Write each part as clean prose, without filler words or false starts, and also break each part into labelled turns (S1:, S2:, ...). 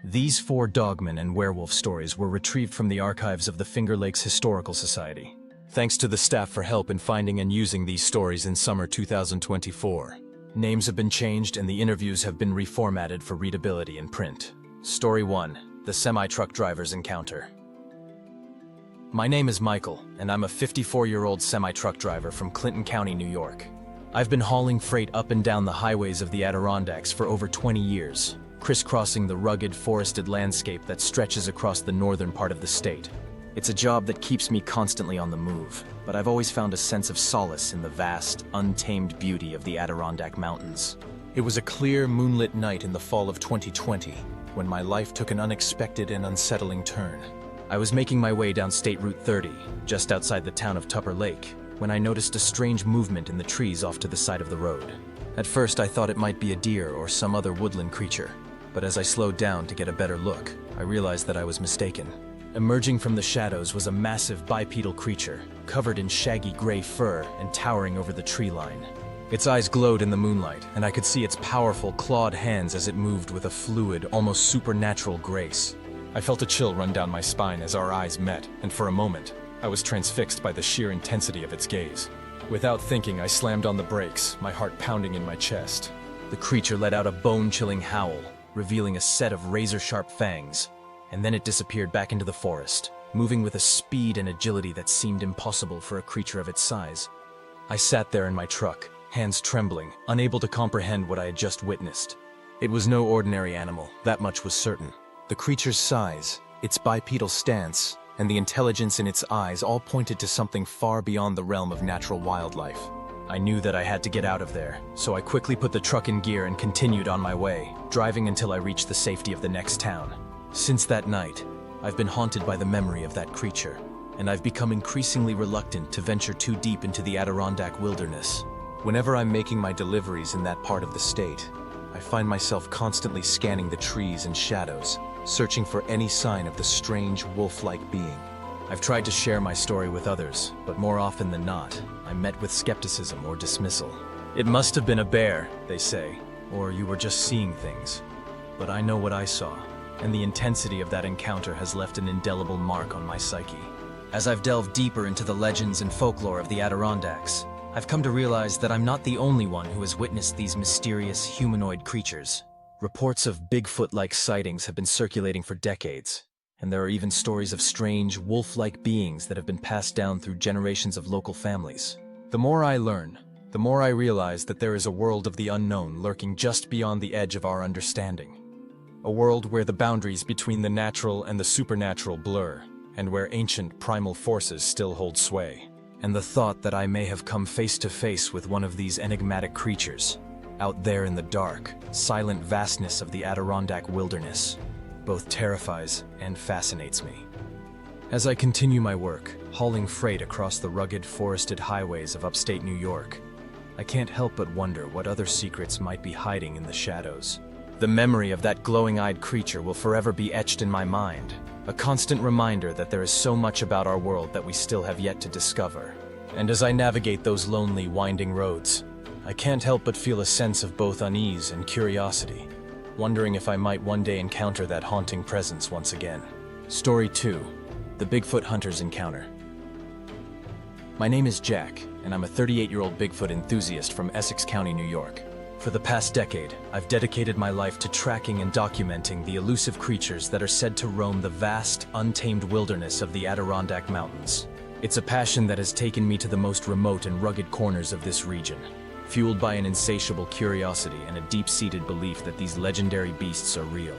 S1: These 4 Dogman and Werewolf stories were retrieved from the archives of the Finger Lakes Historical Society. Thanks to the staff for help in finding and using these stories in summer 2024. Names have been changed and the interviews have been reformatted for readability in print. Story 1. The Semi-Truck Driver's Encounter. My name is Michael, and I'm a 54-year-old semi-truck driver from Clinton County, New York. I've been hauling freight up and down the highways of the Adirondacks for over 20 years, crisscrossing the rugged, forested landscape that stretches across the northern part of the state. It's a job that keeps me constantly on the move, but I've always found a sense of solace in the vast, untamed beauty of the Adirondack Mountains. It was a clear, moonlit night in the fall of 2020, when my life took an unexpected and unsettling turn. I was making my way down State Route 30, just outside the town of Tupper Lake, when I noticed a strange movement in the trees off to the side of the road. At first, I thought it might be a deer or some other woodland creature, but as I slowed down to get a better look, I realized that I was mistaken. Emerging from the shadows was a massive bipedal creature, covered in shaggy gray fur and towering over the tree line. Its eyes glowed in the moonlight, and I could see its powerful, clawed hands as it moved with a fluid, almost supernatural grace. I felt a chill run down my spine as our eyes met, and for a moment, I was transfixed by the sheer intensity of its gaze. Without thinking, I slammed on the brakes, my heart pounding in my chest. The creature let out a bone-chilling howl, revealing a set of razor-sharp fangs, and then it disappeared back into the forest, moving with a speed and agility that seemed impossible for a creature of its size. I sat there in my truck, hands trembling, unable to comprehend what I had just witnessed. It was no ordinary animal, that much was certain. The creature's size, its bipedal stance, and the intelligence in its eyes all pointed to something far beyond the realm of natural wildlife. I knew that I had to get out of there, so I quickly put the truck in gear and continued on my way, driving until I reached the safety of the next town. Since that night, I've been haunted by the memory of that creature, and I've become increasingly reluctant to venture too deep into the Adirondack wilderness. Whenever I'm making my deliveries in that part of the state, I find myself constantly scanning the trees and shadows, searching for any sign of the strange wolf-like being. I've tried to share my story with others, but more often than not, I'm met with skepticism or dismissal. It must have been a bear, they say, or you were just seeing things. But I know what I saw, and the intensity of that encounter has left an indelible mark on my psyche. As I've delved deeper into the legends and folklore of the Adirondacks, I've come to realize that I'm not the only one who has witnessed these mysterious humanoid creatures. Reports of Bigfoot-like sightings have been circulating for decades, and there are even stories of strange, wolf-like beings that have been passed down through generations of local families. The more I learn, the more I realize that there is a world of the unknown lurking just beyond the edge of our understanding. A world where the boundaries between the natural and the supernatural blur, and where ancient primal forces still hold sway. And the thought that I may have come face to face with one of these enigmatic creatures, out there in the dark, silent vastness of the Adirondack wilderness, both terrifies and fascinates me. As I continue my work, hauling freight across the rugged, forested highways of upstate New York, I can't help but wonder what other secrets might be hiding in the shadows. The memory of that glowing-eyed creature will forever be etched in my mind, a constant reminder that there is so much about our world that we still have yet to discover. And as I navigate those lonely, winding roads, I can't help but feel a sense of both unease and curiosity, wondering if I might one day encounter that haunting presence once again. Story 2. The Bigfoot Hunter's Encounter. My name is Jack, and I'm a 38-year-old Bigfoot enthusiast from Essex County, New York. For the past decade, I've dedicated my life to tracking and documenting the elusive creatures that are said to roam the vast, untamed wilderness of the Adirondack Mountains. It's a passion that has taken me to the most remote and rugged corners of this region, fueled by an insatiable curiosity and a deep-seated belief that these legendary beasts are real.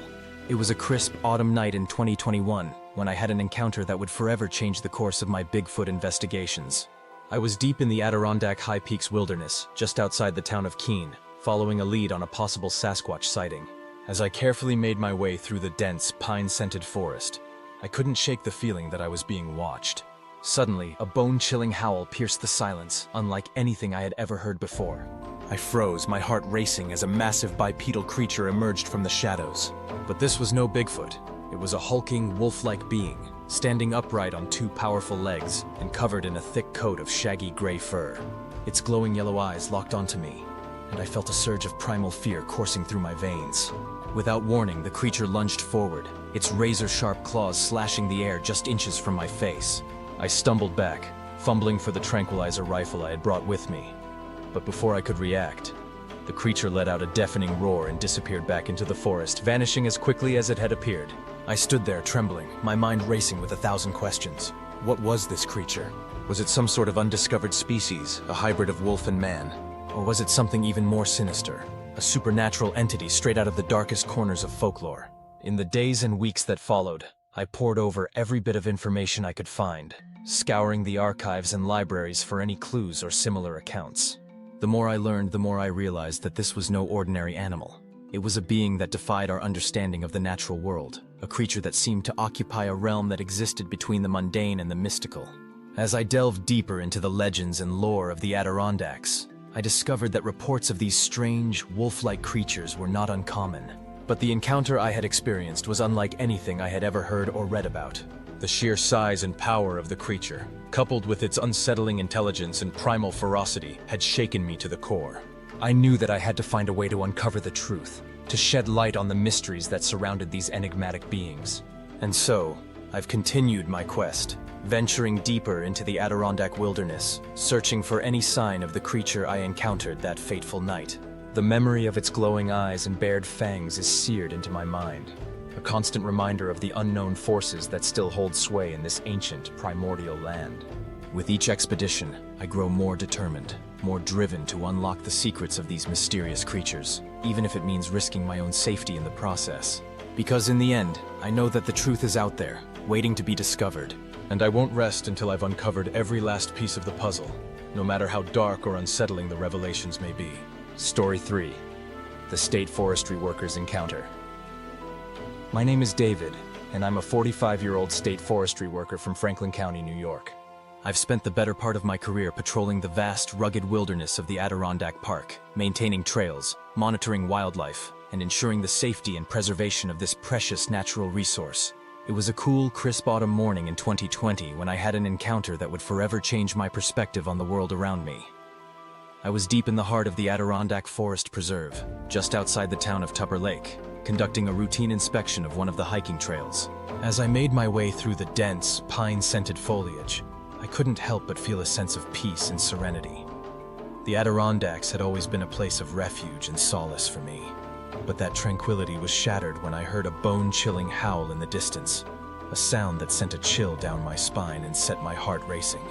S1: It was a crisp autumn night in 2021 when I had an encounter that would forever change the course of my Bigfoot investigations. I was deep in the Adirondack High Peaks wilderness, just outside the town of Keene, following a lead on a possible Sasquatch sighting. As I carefully made my way through the dense, pine-scented forest, I couldn't shake the feeling that I was being watched. Suddenly, a bone-chilling howl pierced the silence, unlike anything I had ever heard before. I froze, my heart racing as a massive bipedal creature emerged from the shadows. But this was no Bigfoot. It was a hulking, wolf-like being, standing upright on 2 powerful legs and covered in a thick coat of shaggy gray fur. Its glowing yellow eyes locked onto me, and I felt a surge of primal fear coursing through my veins. Without warning, the creature lunged forward, its razor-sharp claws slashing the air just inches from my face. I stumbled back, fumbling for the tranquilizer rifle I had brought with me. But before I could react, the creature let out a deafening roar and disappeared back into the forest, vanishing as quickly as it had appeared. I stood there trembling, my mind racing with 1,000 questions. What was this creature? Was it some sort of undiscovered species, a hybrid of wolf and man? Or was it something even more sinister? A supernatural entity straight out of the darkest corners of folklore. In the days and weeks that followed, I pored over every bit of information I could find, scouring the archives and libraries for any clues or similar accounts. The more I learned, the more I realized that this was no ordinary animal. It was a being that defied our understanding of the natural world, a creature that seemed to occupy a realm that existed between the mundane and the mystical. As I delved deeper into the legends and lore of the Adirondacks, I discovered that reports of these strange, wolf-like creatures were not uncommon. But the encounter I had experienced was unlike anything I had ever heard or read about. The sheer size and power of the creature, coupled with its unsettling intelligence and primal ferocity, had shaken me to the core. I knew that I had to find a way to uncover the truth, to shed light on the mysteries that surrounded these enigmatic beings. And so, I've continued my quest, venturing deeper into the Adirondack wilderness, searching for any sign of the creature I encountered that fateful night. The memory of its glowing eyes and bared fangs is seared into my mind, a constant reminder of the unknown forces that still hold sway in this ancient, primordial land. With each expedition, I grow more determined, more driven to unlock the secrets of these mysterious creatures, even if it means risking my own safety in the process. Because in the end, I know that the truth is out there, waiting to be discovered. And I won't rest until I've uncovered every last piece of the puzzle, no matter how dark or unsettling the revelations may be. Story 3. The State Forestry Workers Encounter. My name is David, and I'm a 45-year-old state forestry worker from Franklin County, New York. I've spent the better part of my career patrolling the vast, rugged wilderness of the Adirondack Park, maintaining trails, monitoring wildlife, and ensuring the safety and preservation of this precious natural resource. It was a cool, crisp autumn morning in 2020 when I had an encounter that would forever change my perspective on the world around me. I was deep in the heart of the Adirondack Forest Preserve, just outside the town of Tupper Lake, conducting a routine inspection of one of the hiking trails. As I made my way through the dense, pine-scented foliage, I couldn't help but feel a sense of peace and serenity. The Adirondacks had always been a place of refuge and solace for me. But that tranquility was shattered when I heard a bone-chilling howl in the distance, a sound that sent a chill down my spine and set my heart racing.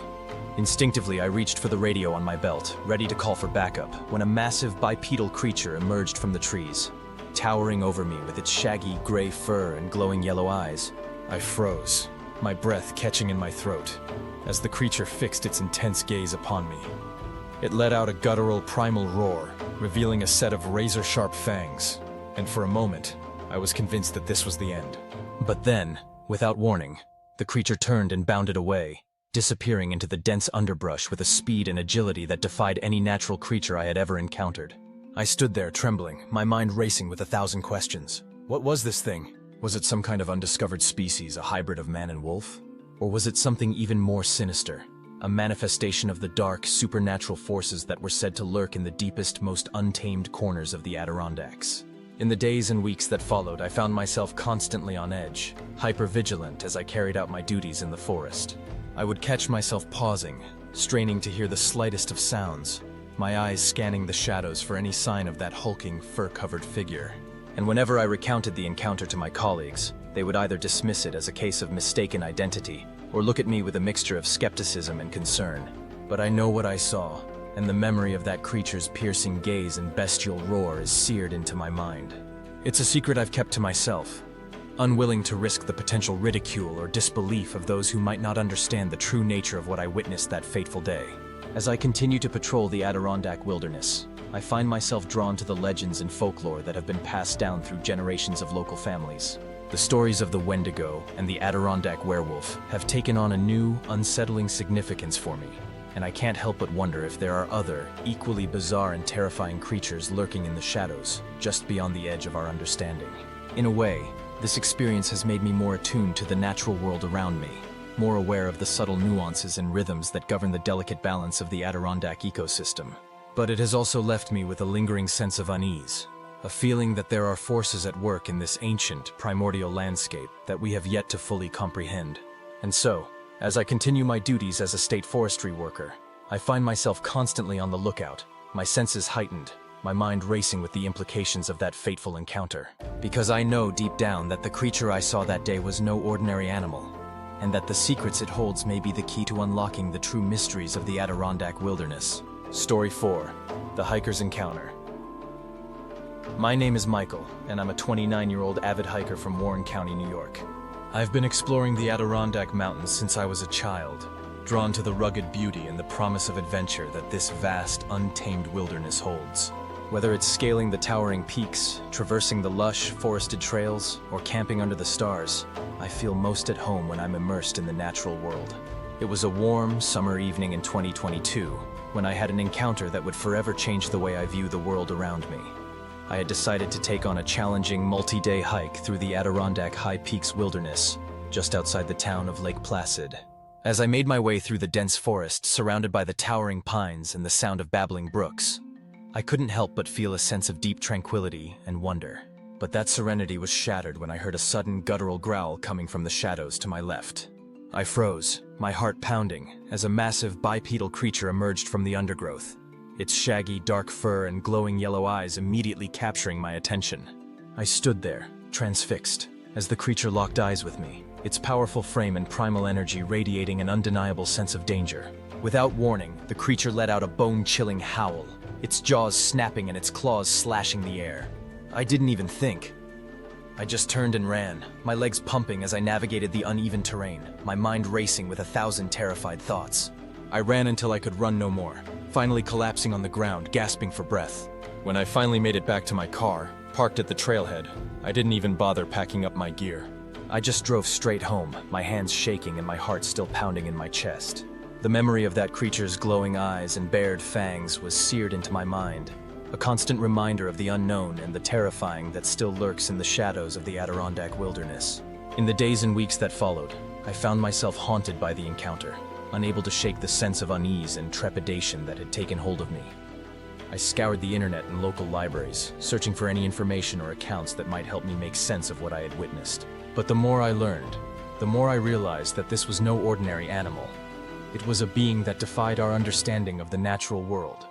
S1: Instinctively, I reached for the radio on my belt, ready to call for backup, when a massive bipedal creature emerged from the trees, towering over me with its shaggy gray fur and glowing yellow eyes. I froze, my breath catching in my throat, as the creature fixed its intense gaze upon me. It let out a guttural primal roar, revealing a set of razor-sharp fangs, and for a moment, I was convinced that this was the end. But then, without warning, the creature turned and bounded away, disappearing into the dense underbrush with a speed and agility that defied any natural creature I had ever encountered. I stood there trembling, my mind racing with 1,000 questions. What was this thing? Was it some kind of undiscovered species, a hybrid of man and wolf? Or was it something even more sinister? A manifestation of the dark, supernatural forces that were said to lurk in the deepest, most untamed corners of the Adirondacks. In the days and weeks that followed, I found myself constantly on edge, hyper-vigilant as I carried out my duties in the forest. I would catch myself pausing, straining to hear the slightest of sounds, my eyes scanning the shadows for any sign of that hulking, fur-covered figure. And whenever I recounted the encounter to my colleagues, they would either dismiss it as a case of mistaken identity, or look at me with a mixture of skepticism and concern. But I know what I saw, and the memory of that creature's piercing gaze and bestial roar is seared into my mind. It's a secret I've kept to myself, unwilling to risk the potential ridicule or disbelief of those who might not understand the true nature of what I witnessed that fateful day. As I continue to patrol the Adirondack wilderness, I find myself drawn to the legends and folklore that have been passed down through generations of local families. The stories of the Wendigo and the Adirondack werewolf have taken on a new, unsettling significance for me, and I can't help but wonder if there are other, equally bizarre and terrifying creatures lurking in the shadows, just beyond the edge of our understanding. In a way, this experience has made me more attuned to the natural world around me, more aware of the subtle nuances and rhythms that govern the delicate balance of the Adirondack ecosystem. But it has also left me with a lingering sense of unease, A feeling that there are forces at work in this ancient, primordial landscape that we have yet to fully comprehend. And so, as I continue my duties as a state forestry worker, I find myself constantly on the lookout, my senses heightened, my mind racing with the implications of that fateful encounter. Because I know deep down that the creature I saw that day was no ordinary animal, and that the secrets it holds may be the key to unlocking the true mysteries of the Adirondack wilderness. Story 4. The Hiker's Encounter. My name is Michael, and I'm a 29-year-old avid hiker from Warren County, New York. I've been exploring the Adirondack Mountains since I was a child, drawn to the rugged beauty and the promise of adventure that this vast, untamed wilderness holds. Whether it's scaling the towering peaks, traversing the lush, forested trails, or camping under the stars, I feel most at home when I'm immersed in the natural world. It was a warm, summer evening in 2022 when I had an encounter that would forever change the way I view the world around me. I had decided to take on a challenging multi-day hike through the Adirondack High Peaks wilderness, just outside the town of Lake Placid. As I made my way through the dense forest, surrounded by the towering pines and the sound of babbling brooks, I couldn't help but feel a sense of deep tranquility and wonder. But that serenity was shattered when I heard a sudden guttural growl coming from the shadows to my left. I froze, my heart pounding, as a massive bipedal creature emerged from the undergrowth, its shaggy, dark fur and glowing yellow eyes immediately capturing my attention. I stood there, transfixed, as the creature locked eyes with me, its powerful frame and primal energy radiating an undeniable sense of danger. Without warning, the creature let out a bone-chilling howl, its jaws snapping and its claws slashing the air. I didn't even think. I just turned and ran, my legs pumping as I navigated the uneven terrain, my mind racing with 1,000 terrified thoughts. I ran until I could run no more, finally collapsing on the ground, gasping for breath. When I finally made it back to my car, parked at the trailhead, I didn't even bother packing up my gear. I just drove straight home, my hands shaking and my heart still pounding in my chest. The memory of that creature's glowing eyes and bared fangs was seared into my mind, a constant reminder of the unknown and the terrifying that still lurks in the shadows of the Adirondack wilderness. In the days and weeks that followed, I found myself haunted by the encounter, unable to shake the sense of unease and trepidation that had taken hold of me. I scoured the internet and local libraries, searching for any information or accounts that might help me make sense of what I had witnessed. But the more I learned, the more I realized that this was no ordinary animal. It was a being that defied our understanding of the natural world,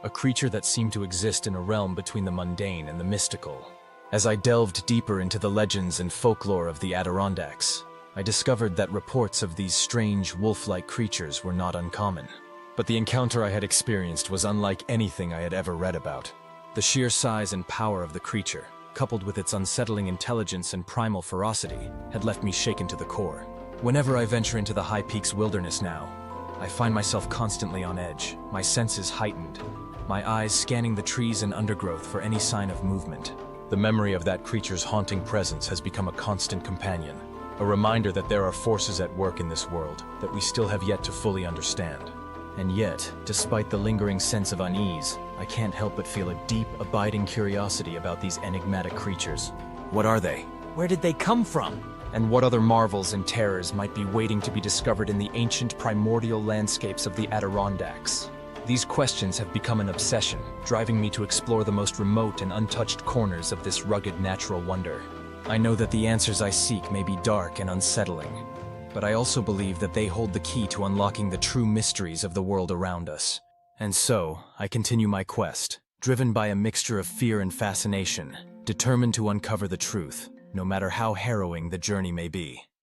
S1: a creature that seemed to exist in a realm between the mundane and the mystical. As I delved deeper into the legends and folklore of the Adirondacks, I discovered that reports of these strange, wolf-like creatures were not uncommon. But the encounter I had experienced was unlike anything I had ever read about. The sheer size and power of the creature, coupled with its unsettling intelligence and primal ferocity, had left me shaken to the core. Whenever I venture into the High Peaks wilderness now, I find myself constantly on edge, my senses heightened, my eyes scanning the trees and undergrowth for any sign of movement. The memory of that creature's haunting presence has become a constant companion, a reminder that there are forces at work in this world that we still have yet to fully understand. And yet, despite the lingering sense of unease, I can't help but feel a deep, abiding curiosity about these enigmatic creatures. What are they? Where did they come from? And what other marvels and terrors might be waiting to be discovered in the ancient primordial landscapes of the Adirondacks? These questions have become an obsession, driving me to explore the most remote and untouched corners of this rugged natural wonder. I know that the answers I seek may be dark and unsettling, but I also believe that they hold the key to unlocking the true mysteries of the world around us. And so, I continue my quest, driven by a mixture of fear and fascination, determined to uncover the truth, no matter how harrowing the journey may be.